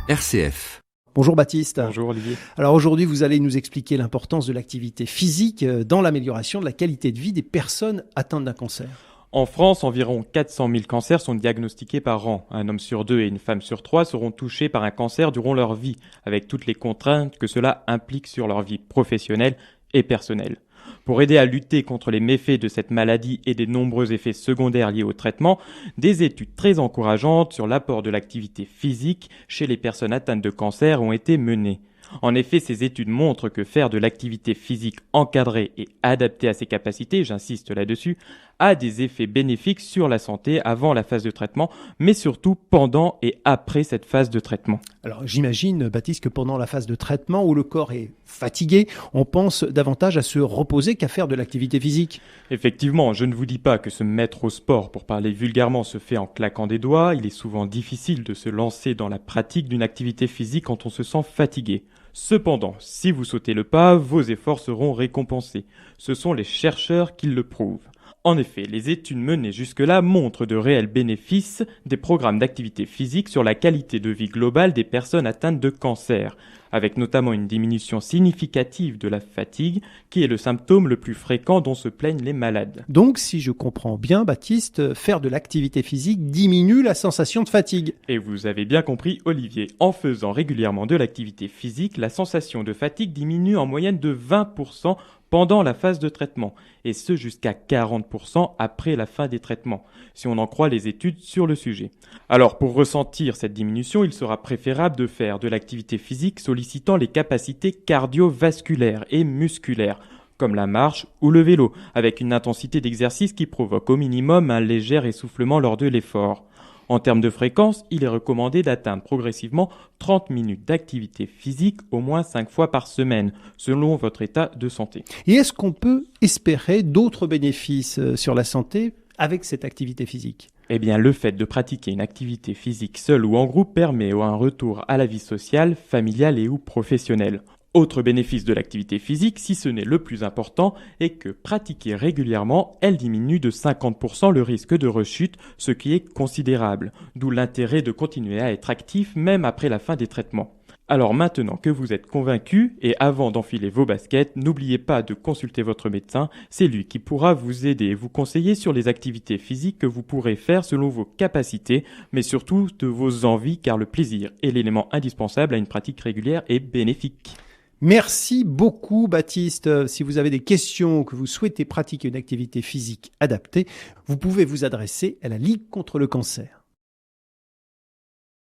RCF. Bonjour Baptiste. Bonjour Olivier. Alors aujourd'hui, vous allez nous expliquer l'importance de l'activité physique dans l'amélioration de la qualité de vie des personnes atteintes d'un cancer. En France, environ 400 000 cancers sont diagnostiqués par an. Un homme sur 2 et une femme sur 3 seront touchés par un cancer durant leur vie, avec toutes les contraintes que cela implique sur leur vie professionnelle et personnelle. Pour aider à lutter contre les méfaits de cette maladie et des nombreux effets secondaires liés au traitement, des études très encourageantes sur l'apport de l'activité physique chez les personnes atteintes de cancer ont été menées. En effet, ces études montrent que faire de l'activité physique encadrée et adaptée à ses capacités, j'insiste là-dessus, a des effets bénéfiques sur la santé avant la phase de traitement, mais surtout pendant et après cette phase de traitement. Alors j'imagine, Baptiste, que pendant la phase de traitement où le corps est fatigué, on pense davantage à se reposer qu'à faire de l'activité physique. Effectivement, je ne vous dis pas que se mettre au sport, pour parler vulgairement, se fait en claquant des doigts. Il est souvent difficile de se lancer dans la pratique d'une activité physique quand on se sent fatigué. Cependant, si vous sautez le pas, vos efforts seront récompensés. Ce sont les chercheurs qui le prouvent. En effet, les études menées jusque-là montrent de réels bénéfices des programmes d'activité physique sur la qualité de vie globale des personnes atteintes de cancer, avec notamment une diminution significative de la fatigue, qui est le symptôme le plus fréquent dont se plaignent les malades. Donc, si je comprends bien, Baptiste, faire de l'activité physique diminue la sensation de fatigue. Et vous avez bien compris, Olivier, en faisant régulièrement de l'activité physique, la sensation de fatigue diminue en moyenne de 20% pendant la phase de traitement, et ce jusqu'à 40% après la fin des traitements, si on en croit les études sur le sujet. Alors pour ressentir cette diminution, il sera préférable de faire de l'activité physique sollicitant les capacités cardiovasculaires et musculaires, comme la marche ou le vélo, avec une intensité d'exercice qui provoque au minimum un léger essoufflement lors de l'effort. En termes de fréquence, il est recommandé d'atteindre progressivement 30 minutes d'activité physique au moins 5 fois par semaine, selon votre état de santé. Et est-ce qu'on peut espérer d'autres bénéfices sur la santé avec cette activité physique ? Eh bien, le fait de pratiquer une activité physique seule ou en groupe permet un retour à la vie sociale, familiale et ou professionnelle. Autre bénéfice de l'activité physique, si ce n'est le plus important, est que pratiquée régulièrement, elle diminue de 50% le risque de rechute, ce qui est considérable, d'où l'intérêt de continuer à être actif même après la fin des traitements. Alors maintenant que vous êtes convaincu et avant d'enfiler vos baskets, n'oubliez pas de consulter votre médecin, c'est lui qui pourra vous aider et vous conseiller sur les activités physiques que vous pourrez faire selon vos capacités, mais surtout de vos envies car le plaisir est l'élément indispensable à une pratique régulière et bénéfique. Merci beaucoup Baptiste. Si vous avez des questions ou que vous souhaitez pratiquer une activité physique adaptée, vous pouvez vous adresser à la Ligue contre le cancer.